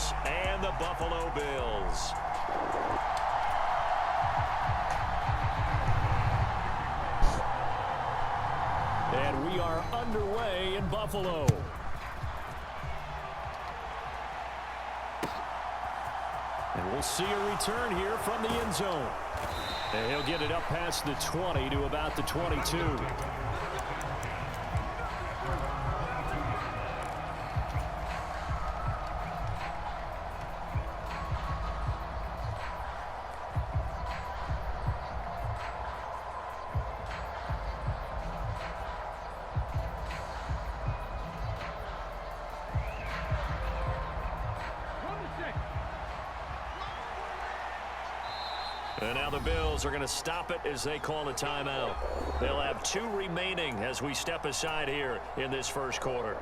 Eagles and the Buffalo Bills. And we are underway in Buffalo. And we'll see a return here from the end zone. And he'll get it up past the 20 to about the 22. And now the Bills are going to stop it as they call a timeout. They'll have 2 remaining as we step aside here in this first quarter.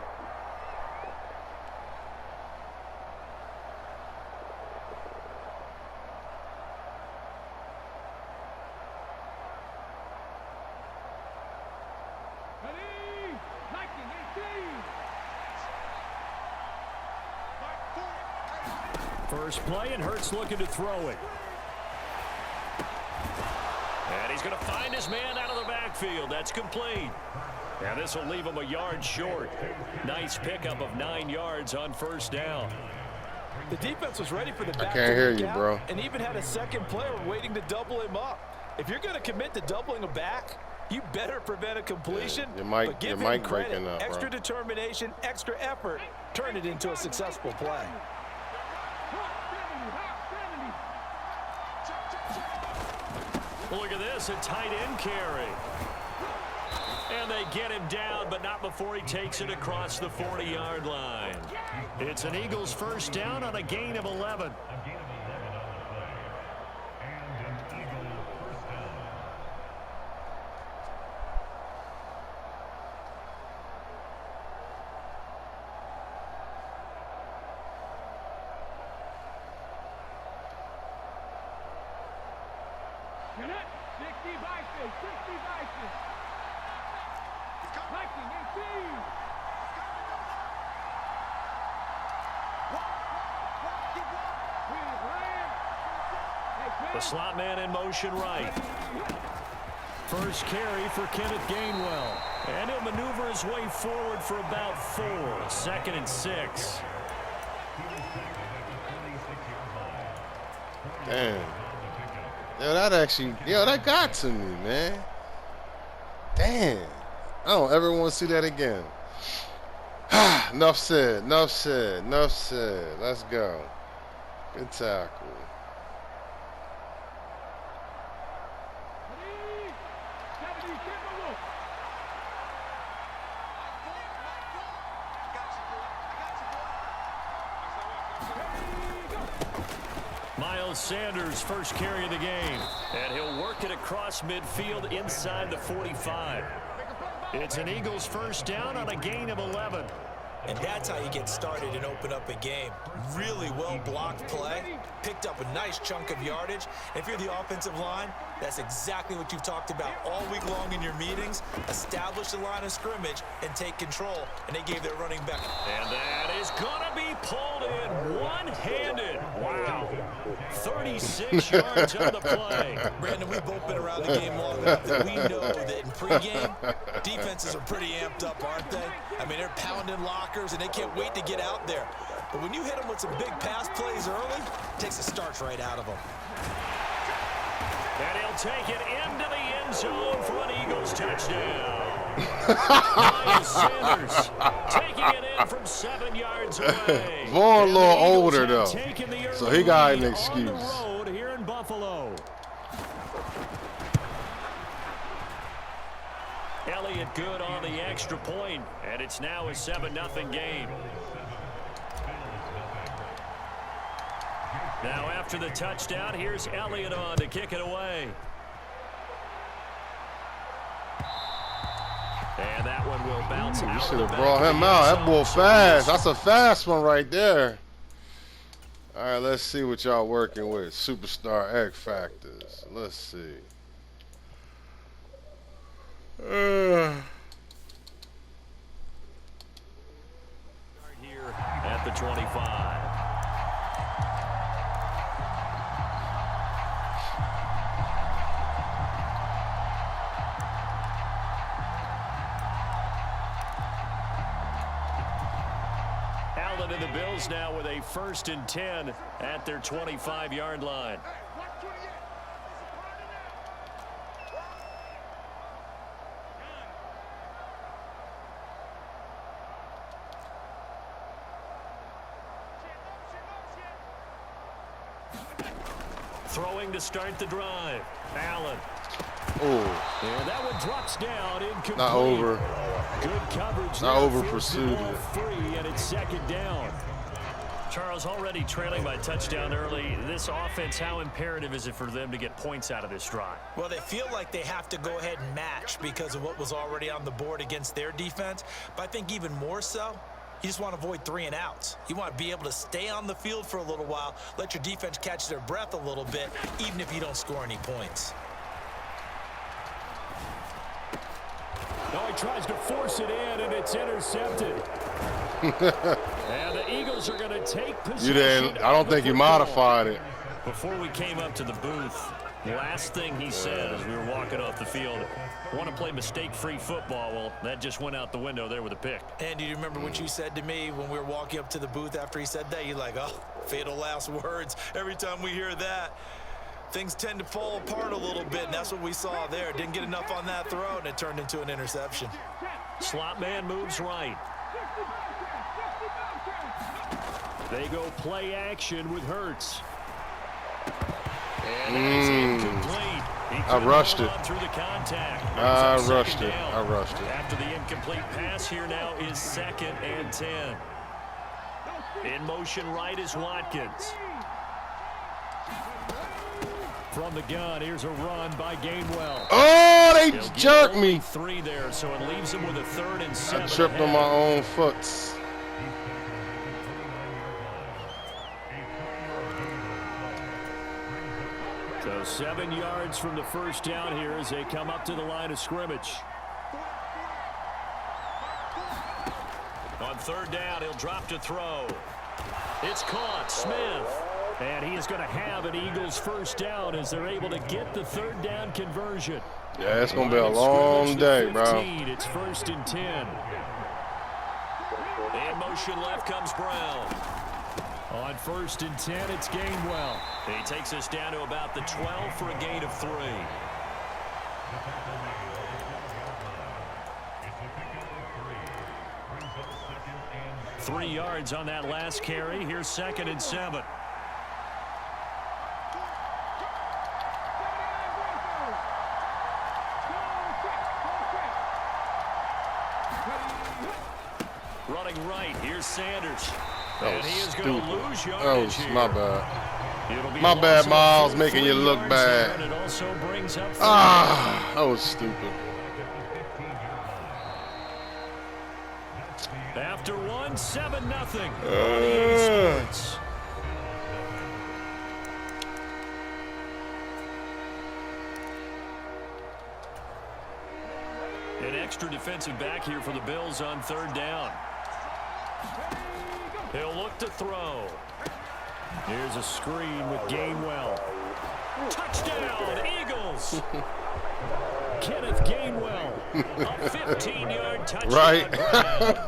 First play, and Hurts looking to throw it. And he's going to find his man out of the backfield. That's complete. And this will leave him a yard short. Nice pickup of 9 yards on first down. The defense was ready for the back. I can't hear you, bro. And even had a second player waiting to double him up. If you're going to commit to doubling him back, you better prevent a completion. Yeah, but give him credit. breaking up, extra bro. determination, extra effort, turn it into a successful play. Look at this, a tight end carry. And they get him down, but not before he takes it across the 40-yard line. It's an Eagles first down on a gain of 11. The slot man in motion right. First carry for Kenneth Gainwell. And he'll maneuver his way forward for about 4. 2nd and 6. Damn. That got to me, man. Damn. I don't ever want to see that again. Enough said. Let's go. Good tackle. Sanders first carry of the game, and he'll work it across midfield inside the 45. It's an Eagles first down on a gain of 11. And that's how you get started and open up a game. Really well-blocked play, picked up a nice chunk of yardage. And if you're the offensive line, that's exactly what you've talked about all week long in your meetings. Establish the line of scrimmage and take control. And they gave their running back. And that is going to be pulled in one-handed. Wow. 36 yards on the play. Brandon, we've both been around the game long enough that we know that in pregame, defenses are pretty amped up, aren't they? I mean, they're pounding lockers, and they can't wait to get out there. But when you hit them with some big pass plays early, it takes the starch right out of them. And he'll take it into the end zone for an Eagles touchdown. Miles Sanders taking it in from 7 yards away. Vaughn a little older, though, so he got an excuse. On the road here in Buffalo. Elliott good on the extra point, and it's now a 7-0 game. Now after the touchdown, here's Elliott on to kick it away. And that one will bounce out. You should have brought him out. That boy fast. That's a fast one right there. All right, let's see what y'all working with. Superstar X Factors. Let's see. Here at the 25. and the Bills now with a 1st and 10 at their 25-yard line. Throwing to start the drive. Allen. Oh. And that one drops down incomplete. Not over. Good coverage. Not over pursued. Free, and it's 2nd down. Charles, already trailing by touchdown early. This offense, how imperative is it for them to get points out of this drive? Well, they feel like they have to go ahead and match because of what was already on the board against their defense. But I think even more so, you just want to avoid 3 and outs. You want to be able to stay on the field for a little while, let your defense catch their breath a little bit, even if you don't score any points. No, he tries to force it in, and it's intercepted. And the Eagles are going to take possession. You didn't. I don't think you modified it. Before we came up to the booth, last thing he said as we were walking off the field, want to play mistake-free football. Well, that just went out the window there with a pick. And do you remember what you said to me when we were walking up to the booth after he said that? You're like, oh, fatal last words. Every time we hear that, things tend to fall apart a little bit, and that's what we saw there. Didn't get enough on that throw, and it turned into an interception. Slot man moves right. They go play action with Hurts. And that's incomplete. I rushed it. Through the contact. I rushed it. I rushed it. After the incomplete pass, here now is 2nd and 10. In motion right is Watkins. From the gun, here's a run by Gainwell. Oh, they jerked me. 3 there, so it leaves him with a 3rd and 7. I tripped on my own foot. So 7 yards from the first down here as they come up to the line of scrimmage. On 3rd down, he'll drop to throw. It's caught. Smith. And he is going to have an Eagles 1st down as they're able to get the 3rd down conversion. Yeah, it's going to be a long day, bro. It's 1st and 10. In motion left comes Brown. On 1st and 10, it's Gainwell. He takes us down to about the 12 for a gain of 3. Three yards on that last carry. Here's 2nd and 7. Running right, here's Sanders. And he is going to lose yardage here. My bad. My bad, Miles, making you look bad. It also brings up that was stupid. After 1, 7-0. An extra defensive back here for the Bills on 3rd down. He'll look to throw. Here's a screen with Gainwell. Touchdown, Eagles! Kenneth Gainwell, a 15-yard touchdown. Right.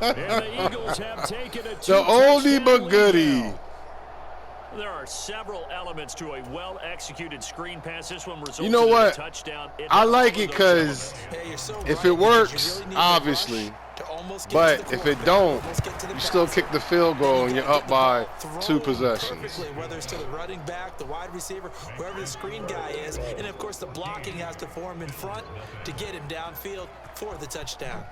And the Eagles have taken a the oldie but goodie. There are several elements to a well-executed screen pass. This one resulted you know what? in a touchdown. I like it because if it works, obviously. But if it don't, you still kick the field goal and you're up by 2 possessions. Whether it's to the running back, the wide receiver, whoever the screen guy is, and of course the blocking has to form in front to get him downfield for the touchdown.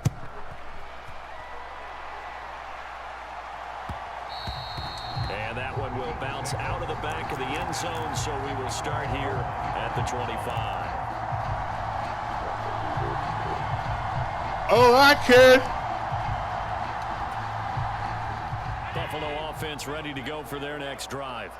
And that one will bounce out of the back of the end zone, so we will start here at the 25. Oh, I can. Buffalo offense ready to go for their next drive.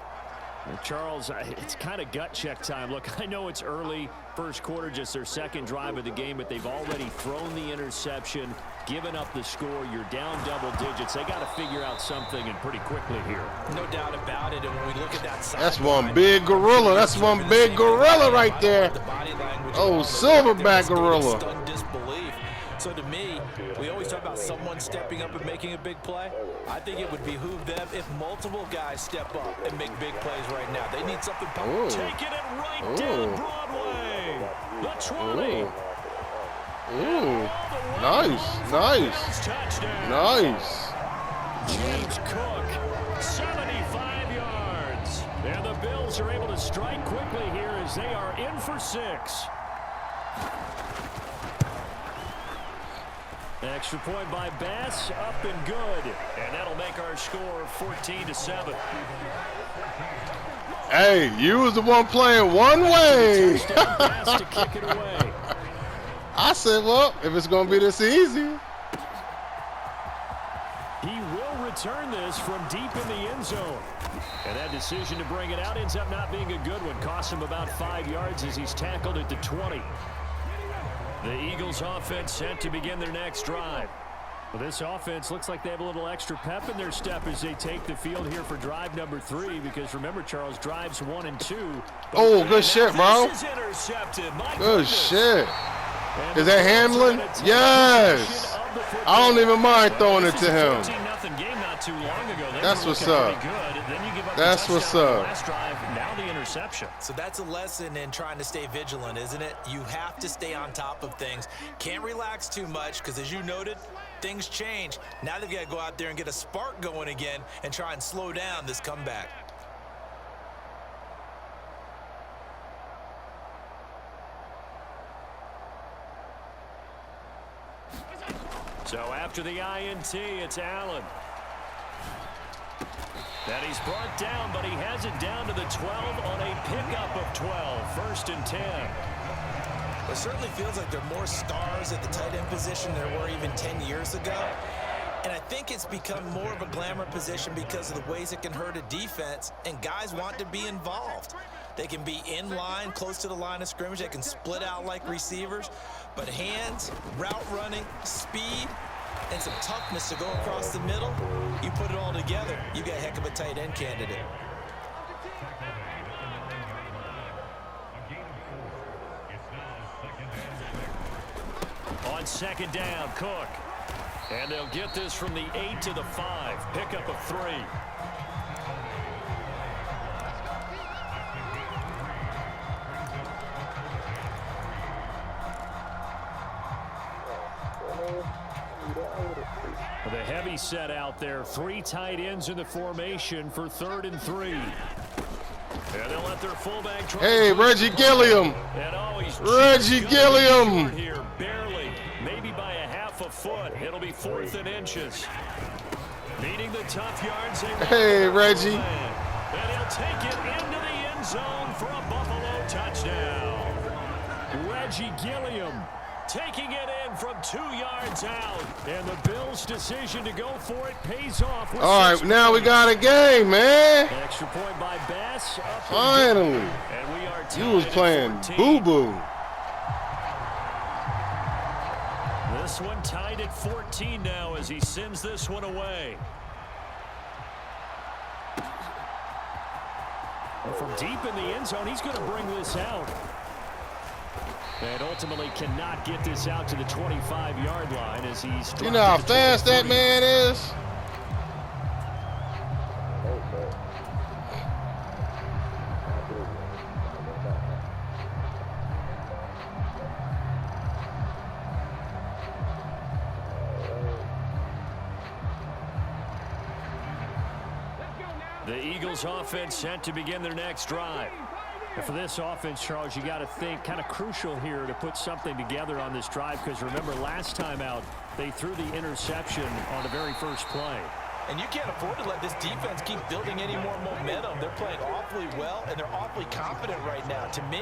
Charles, it's kind of gut check time. Look, I know it's early, first quarter, just their 2nd drive of the game, but they've already thrown the interception, given up the score. You're down double digits. They got to figure out something, and pretty quickly here. No doubt about it. And when we look at that side, that's one big gorilla. That's one big gorilla right there. Oh, silverback gorilla. So to me, we always talk about someone stepping up and making a big play? I think it would behoove them if multiple guys step up and make big plays right now. They need something powerful. Taking it right down Broadway. The 20. Nice. Nice. James Cook, 75 yards. And the Bills are able to strike quickly here as they are in for 6. Extra point by Bass, up and good. And that'll make our score 14-7. Hey, you was the one playing one way. Pass to kick it away. I said, well, if it's going to be this easy. He will return this from deep in the end zone. And that decision to bring it out ends up not being a good one. Costs him about 5 yards as he's tackled at the 20. The Eagles offense set to begin their next drive. Well, this offense looks like they have a little extra pep in their step as they take the field here for drive number 3. Because remember, Charles, drives 1 and 2. Oh, good shit, bro. Good shit. Is that Hamlin? Yes. I don't even mind throwing it to him. That's what's up. That's what's up. Now the interception. So that's a lesson in trying to stay vigilant, isn't it? You have to stay on top of things. Can't relax too much because, as you noted, things change. Now they've got to go out there and get a spark going again and try and slow down this comeback. So after the INT, it's Allen. And he's brought down, but he has it down to the 12 on a pickup of 12. 1st and 10. It certainly feels like there are more stars at the tight end position than there were even 10 years ago. And I think it's become more of a glamour position because of the ways it can hurt a defense, and guys want to be involved. They can be in line, close to the line of scrimmage. They can split out like receivers. But hands, route running, speed, and some toughness to go across the middle, you put it all together, you got a heck of a tight end candidate. On 2nd down, Cook. And they'll get this from the 8 to the 5. Pickup of 3. The heavy set out there. 3 tight ends in the formation for 3rd and 3. And they'll let their fullback try. Hey, Reggie Gilliam. Reggie Gilliam. Here, barely, maybe by a half a foot. It'll be 4th and inches. Needing the tough yards. Hey, Reggie. And he'll take it into the end zone for a Buffalo touchdown. Reggie Gilliam taking it in from 2 yards out. And the Bills' decision to go for it pays off. All right, now we got a game, man. Extra point by Bass. Finally. And we are You was playing boo-boo. This one tied at 14 now as he sends this one away. And from deep in the end zone, he's going to bring this out. And ultimately cannot get this out to the 25-yard line as he's... You know how fast that man is? The Eagles offense set to begin their next drive. And for this offense, Charles, you got to think kind of crucial here to put something together on this drive because remember last time out they threw the interception on the very first play. And you can't afford to let this defense keep building any more momentum. They're playing awfully well and they're awfully confident right now. To me,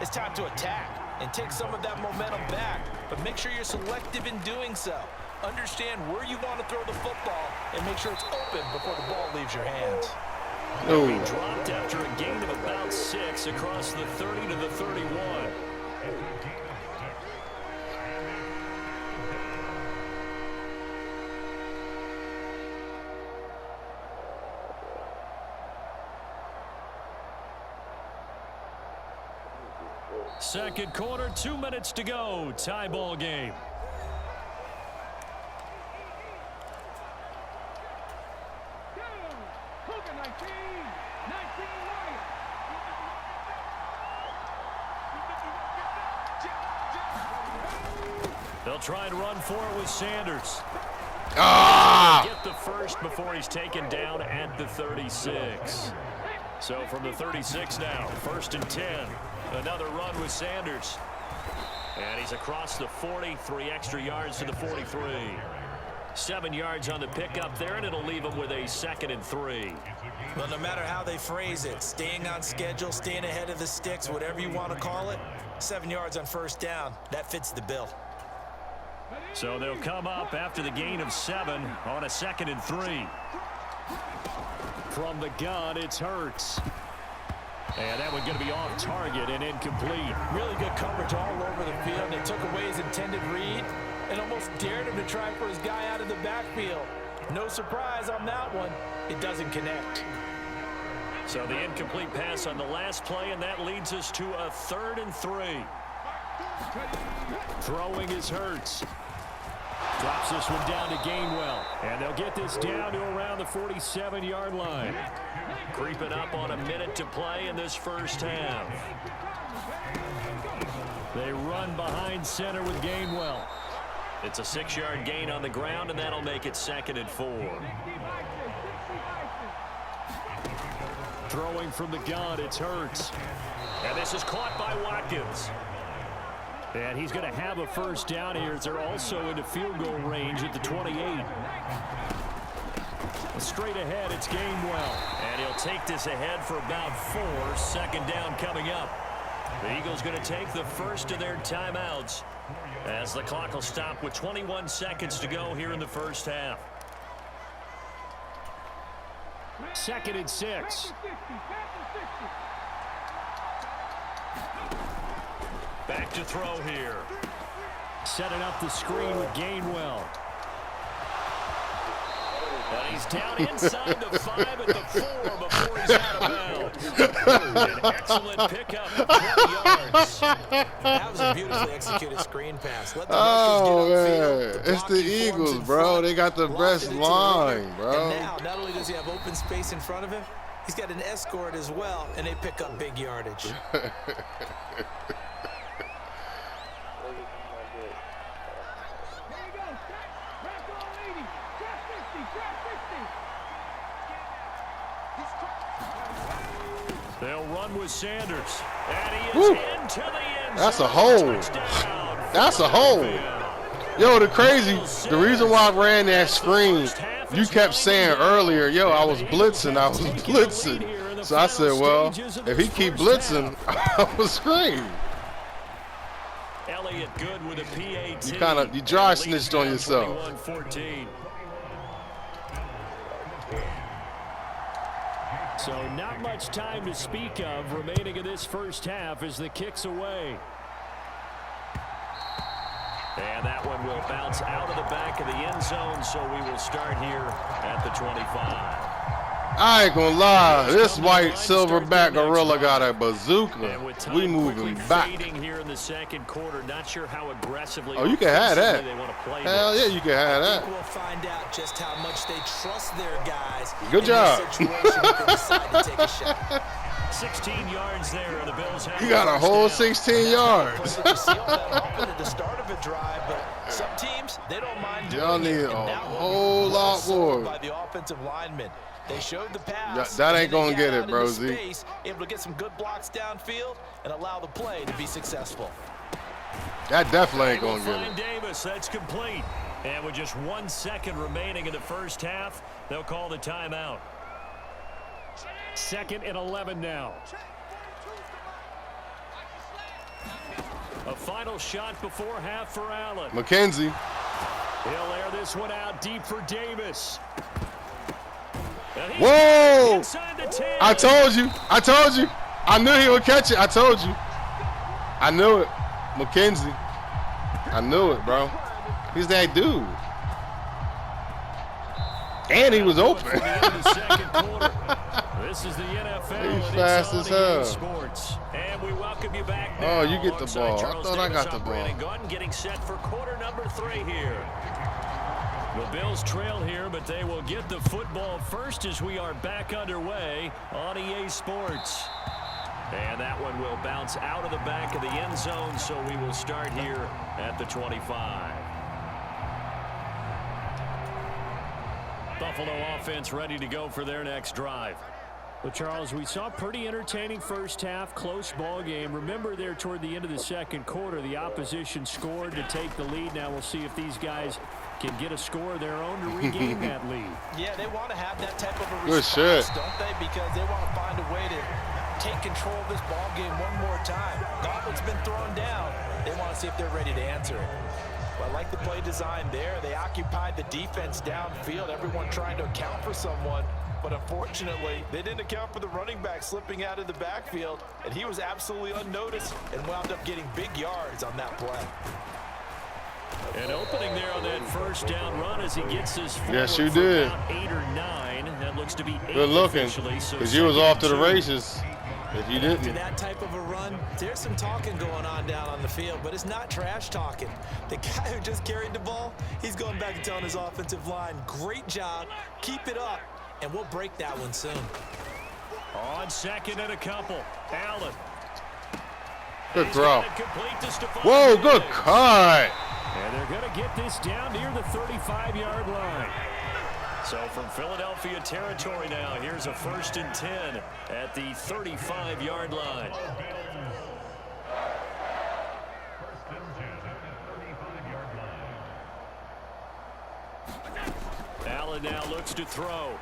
it's time to attack and take some of that momentum back, but make sure you're selective in doing so. Understand where you want to throw the football and make sure it's open before the ball leaves your hands. No. He dropped after a gain of about 6 across the 30 to the 31. Second quarter, 2 minutes to go. Tie ball game. They'll try and run for it with Sanders. Get the first before he's taken down at the 36. So from the 36 now, 1st and 10. Another run with Sanders. And he's across the 40, 3 extra yards to the 43. 7 yards on the pickup there, and it'll leave him with a 2nd and 3. Well, no matter how they phrase it, staying on schedule, staying ahead of the sticks, whatever you want to call it, 7 yards on 1st down, that fits the bill. So they'll come up after the gain of 7 on a 2nd and 3. From the gun, it's Hurts. And that one going to be off target and incomplete. Really good coverage all over the field. They took away his intended read and almost dared him to try for his guy out of the backfield. No surprise on that one. It doesn't connect. So the incomplete pass on the last play, and that leads us to a 3rd and 3. Throwing is Hurts. Drops this one down to Gainwell. And they'll get this down to around the 47-yard line. Creeping up on a minute to play in this 1st half. They run behind center with Gainwell. It's a 6-yard gain on the ground, and that'll make it 2nd and 4. Throwing from the gun, it's Hurts. And this is caught by Watkins. And he's going to have a 1st down here as they're also into field goal range at the 28. Straight ahead, it's Gainwell. And he'll take this ahead for about 4. 2nd down coming up. The Eagles going to take the first of their timeouts as the clock will stop with 21 seconds to go here in the 1st half. 2nd and 6. Back to throw here. Setting up the screen with Gainwell. And he's down inside the 5 at the 4 before he's out of bounds. An excellent pickup at 20 yards. That was a beautifully executed screen pass. Let the Oh, man. it's the Eagles, bro. They got the best line, bro. And now, not only does he have open space in front of him, he's got an escort as well, and they pick up big yardage. They'll run with Sanders. And he is into the end zone. That's a hole. That's a hole. Yo, the reason why I ran that screen, you kept saying earlier, yo, I was blitzing. So I said, well, if he keep blitzing, I will scream. Elliott good with a PAT. You dry snitched on yourself. 21-14. So not much time to speak of remaining in this 1st half as the kick's away. And that one will bounce out of the back of the end zone, so we will start here at the 25. I ain't gonna lie, this white silverback gorilla got a bazooka. We moving back. Here in the 2nd quarter, not sure how aggressively. Oh, you can have that. They want to play Hell this. yeah, you can have I that. think we'll find out just how much they trust their guys. Good job. In this situation if they decide to take a shot. 16 yards there, and the Bills have. You got a whole 16 yards. You see all that often at the start of a drive, but some teams, they don't mind doing Y'all it. need And a that one whole was lot sold more. by the offensive linemen. They showed the pass. That ain't and then gonna they get got it, out bro, into Z. space, able to get some good blocks downfield and allow the play to be successful. That definitely ain't They will gonna get find it. Davis. That's complete. And with just 1 second remaining in the 1st half, they'll call the timeout. 2nd and 11 now. A final shot before half for Allen. McKenzie. He'll air this one out deep for Davis. And he's Whoa! inside the 10. I told you. I knew he would catch it. I told you. I knew it. McKenzie. I knew it, bro. He's that dude. And he was open. This is the NFL. He's fast as hell. Sports. And we welcome you back Oh, now you get the alongside ball. I Charles thought I Davis. got the I'm ball. Brandon Gordon getting set for quarter number 3 here. The Bills trail here, but they will get the football first as we are back underway on EA Sports. And that one will bounce out of the back of the end zone, so we will start here at the 25. Buffalo offense ready to go for their next drive. Well, Charles, we saw a pretty entertaining first half, close ball game. Remember there toward the end of the second quarter, the opposition scored to take the lead. Now we'll see if these guys can get a score of their own to regain that lead. Yeah, they want to have that type of a response, don't they? Because they want to find a way to take control of this ball game one more time. Gauntlet's been thrown down. They want to see if they're ready to answer it. Well, I like the play design there. They occupied the defense downfield, everyone trying to account for someone. But unfortunately, they didn't account for the running back slipping out of the backfield, and he was absolutely unnoticed and wound up getting big yards on that play. An opening there on that first down run as he gets his forward. Yes, you did. About 8 or 9. That looks to be 8. Good looking, because you was off to the races if you didn't. After that type of a run, there's some talking going on down on the field, but it's not trash talking. The guy who just carried the ball, he's going back and telling his offensive line, great job, keep it up, and we'll break that one soon. On second and a couple, Allen. Good throw. Whoa, good cut. And they're going to get this down near the 35-yard line. So from Philadelphia territory now, here's a 1st and 10 at the 35-yard line. Allen now looks to throw.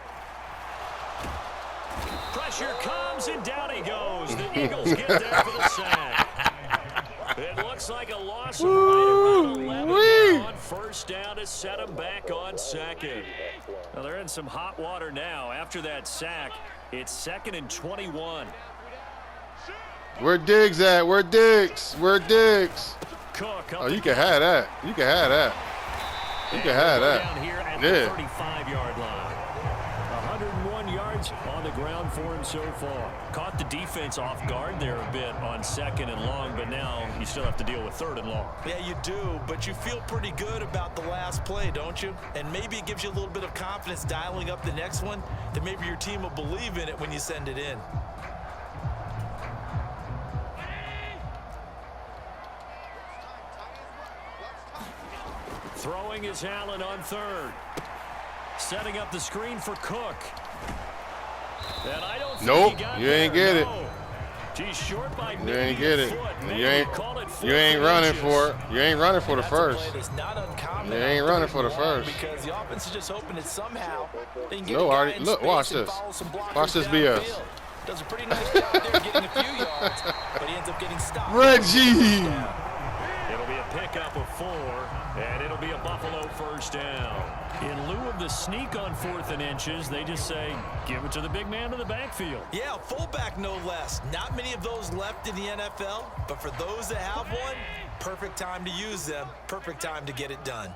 Pressure comes, and down he goes. The Eagles get there for the sack. It looks like a loss of right around 11 on first down to set them back on second. Well, they're in some hot water now. After that sack, it's 2nd and 21. Where Diggs at? Where Diggs? Where Diggs? Cook. Oh, you can have that. You can have that. You can have that. Down here at the 35-yard line. 101 yards on the ground for him so far. Caught the defense off guard there a bit on 2nd and long, but now you still have to deal with 3rd and long. Yeah, you do, but you feel pretty good about the last play, don't you? And maybe it gives you a little bit of confidence dialing up the next one, that maybe your team will believe in it when you send it in. Throwing is Allen on 3rd. Setting up the screen for Cook. And I don't think he got you ain't get it. He's short by you ain't get it. You ain't running running for it. You ain't running for the first. You ain't running for the first. Because the offense is just hoping that somehow they can get no, Artie. Look, watch this. Watch this BS. Does a pretty nice job there getting a few yards, but he ends up getting stopped. Reggie. It'll be a pickup of 4, and it'll be a Buffalo first down. In lieu of the sneak on 4th and inches, they just say, give it to the big man in the backfield. Yeah, fullback no less. Not many of those left in the NFL, but for those that have one, perfect time to use them, perfect time to get it done.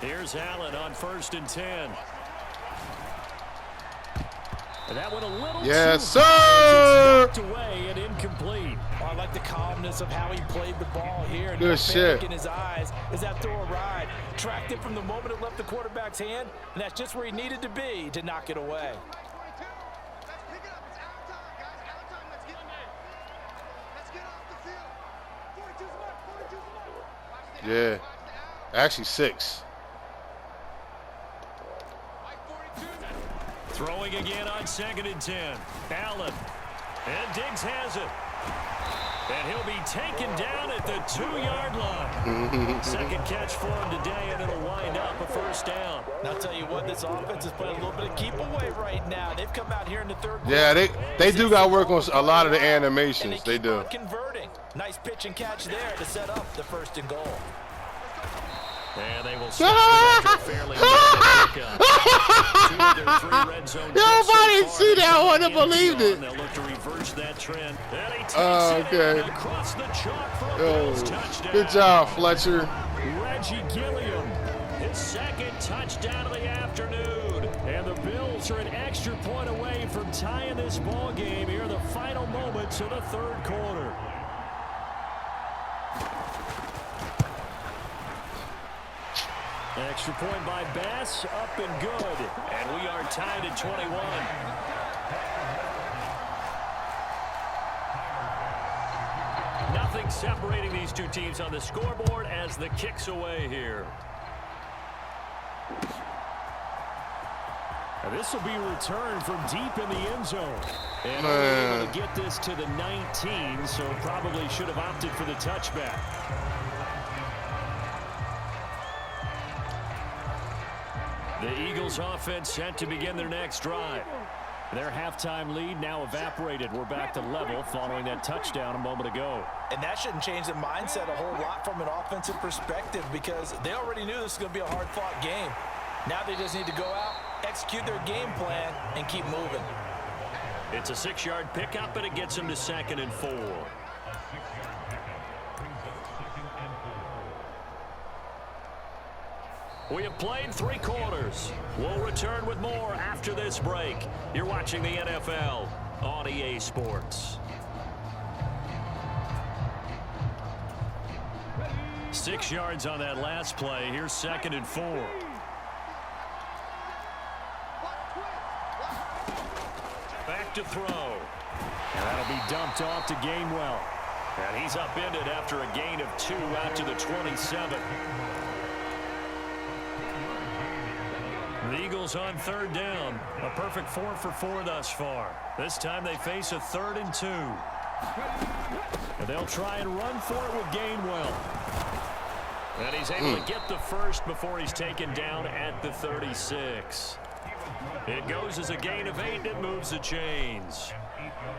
Here's Allen on 1st and 10. And that one a little yes, too sir. knocked away and incomplete. Oh, I like the calmness of how he played the ball here. Good shit. In his eyes as that throw a ride. Tracked it from the moment it left the quarterback's hand, and that's just where he needed to be to knock it away. Yeah, actually 6. Throwing again on 2nd and 10. Allen. And Diggs has it. And he'll be taken down at the 2-yard line. Second catch for him today, and it'll wind up a first down. And I'll tell you what, this offense is playing a little bit of keep away right now. They've come out here in the 3rd quarter. Yeah, they do got to work on a lot of the animations. They do. Converting. Nice pitch and catch there to set up the 1st and goal. And they will start fairly Nobody see that one and believed it. They'll look to reverse that trend. Okay. Across the chalk for a Bills touchdown. Good job, Fletcher. Reggie Gilliam His second touchdown of the afternoon. And the Bills are an extra point away from tying this ball game here in the final moments of the third quarter. Extra point by Bass, up and good. And we are tied at 21. Nothing separating these two teams on the scoreboard as the kick's away here. And this will be returned from deep in the end zone. And we're able to get this to the 19, so probably should have opted for the touchback. The Eagles offense set to begin their next drive. Their halftime lead now evaporated. We're back to level following that touchdown a moment ago. And that shouldn't change the mindset a whole lot from an offensive perspective because they already knew this was going to be a hard-fought game. Now they just need to go out, execute their game plan, and keep moving. It's a 6-yard pickup, and it gets them to 2nd and 4. We have played 3 quarters. We'll return with more after this break. You're watching the NFL on EA Sports. 6 yards on that last play. Here's 2nd and 4. Back to throw. And that'll be dumped off to Gainwell. And he's upended after a gain of 2 out to the 27. The Eagles on 3rd down. A perfect 4 for 4 thus far. This time they face a 3rd and 2. And they'll try and run for it with Gainwell. And he's able to get the first before he's taken down at the 36. It goes as a gain of 8, and it moves the chains.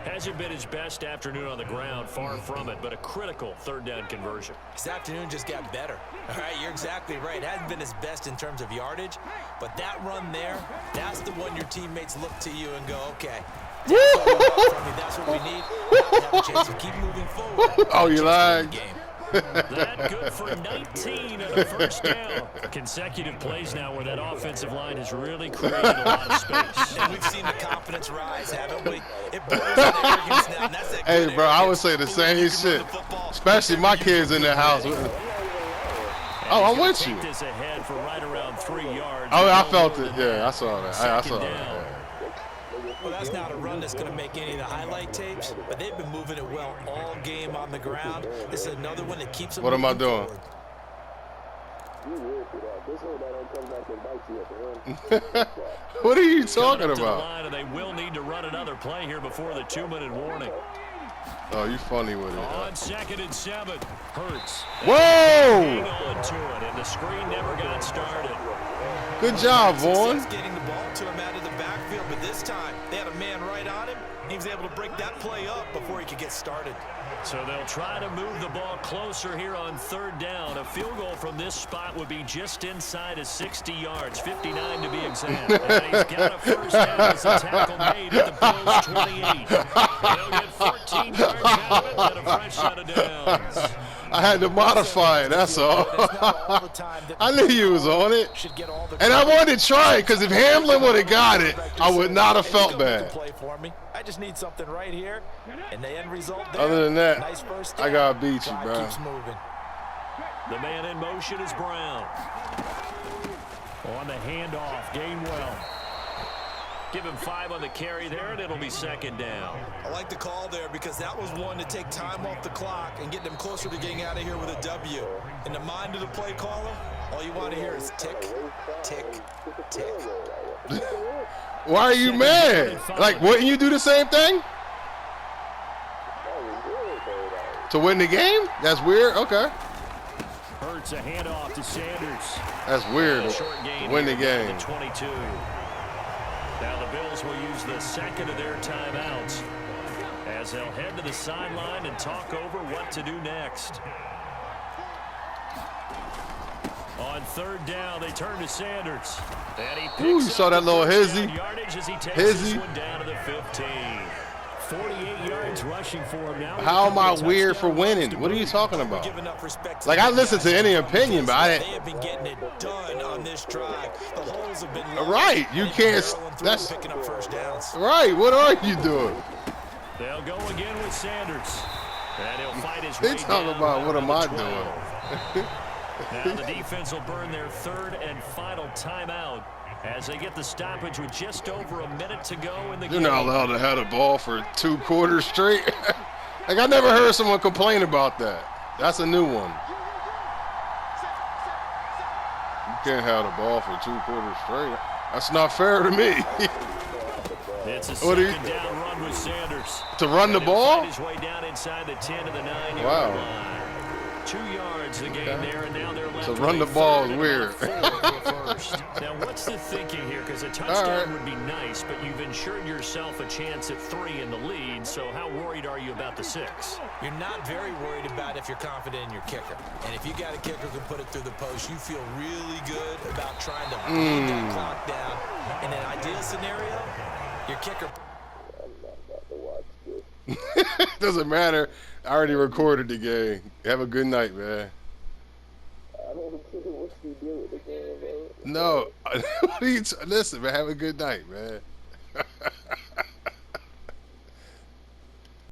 Hasn't been his best afternoon on the ground, far from it, but a critical 3rd down conversion. This afternoon just got better. All right, you're exactly right. It hasn't been his best in terms of yardage, but that run there, that's the one your teammates look to you and go, okay, that's what we want from me. That's what we need. Now we have a chance to keep moving forward. Oh, you lied. That good for 19 on a 1st down. Consecutive plays now where that offensive line has really created a lot of space. And we've seen the confidence rise, haven't we? It borders on arrogance now, and that's that good Hey, bro, I would arrogance. say the same shit. Especially my kids in the house. Oh, I'm with you. This ahead for right around 3 yards. Oh, I felt it. Yeah, I saw that. I saw that. Down. Well, that's not a run that's going to make any of the highlight tapes, but they've been moving it well all game on the ground. This is another one that keeps them What am I doing? What are you talking about? They will need to run another play here before the 2-minute warning. Oh, you funny with it. On 2nd and 7, Hurts. Whoa! Hang on to it, and the screen never got started. Good job, Vaughn. Getting the ball to him out of the backfield, but this time they had a man right on him. He was able to break that play up before he could get started. So they'll try to move the ball closer here on 3rd down. A field goal from this spot would be just inside of 60 yards, 59 to be exact. And he's got a 1st down as a tackle made at the Bills' 28. They'll get 14 yards out of it and a fresh set of downs. I had to modify it, that's all. I knew you was on it. And I wanted to try it, because if Hamlin would have got it, I would not have felt bad. I just need something right here, and the end result there. Other than that, nice first I got to beat you, bro. Keeps moving. The man in motion is Brown. On the handoff, Gainwell. Give him 5 on the carry there, and it'll be 2nd down. I like the call there because that was one to take time off the clock and get them closer to getting out of here with a W. In the mind of the play caller, all you want to hear is tick, tick, tick. Why are you mad? Like, wouldn't you do the same thing? To win the game? That's weird. Okay. Hurts a handoff to Sanders. That's weird. Short gain Win the game. 22. Now the Bills will use the 2nd of their timeouts as they'll head to the sideline and talk over what to do next. On 3rd down, they turn to Sanders. And he picks Ooh, you saw that little hizzy? yardage as he takes Hizzy. this one down to the 15. 48 yards rushing for him now. How am I weird for winning? What are you talking about? Like, I listen to any opinion, but I didn't. They have been getting it done on this drive. The holes have been Right. You can't. That's picking up first downs. right. What are you doing? They'll go again with Sanders. And he'll fight his They way talking down about what around am I the 12. doing? Now the defense will burn their third and final timeout as they get the stoppage with just over a minute to go in the You're game. not allowed to have the ball for 2 quarters straight. Like, I never heard someone complain about that. That's a new one. You can't have the ball for 2 quarters straight. That's not fair to me. It's a What do you- second down run with Sanders. To run the And he'll ball? find his way down inside the 10 to the 9 yard Wow. line. 2 yards the game there, and now they're left To with run a the ball third is and weird. about 4 for first. Now, what's the thinking here? Because a touchdown right. would be nice, but you've ensured yourself a chance at 3 in the lead. So how worried are you about the 6? You're not very worried about if you're confident in your kicker. And if you got a kicker who can put it through the post, you feel really good about trying to beat that clock down. In an ideal scenario, your kicker... Doesn't matter. I already recorded the game. Have a good night, man. No. Listen, man. Have a good night, man.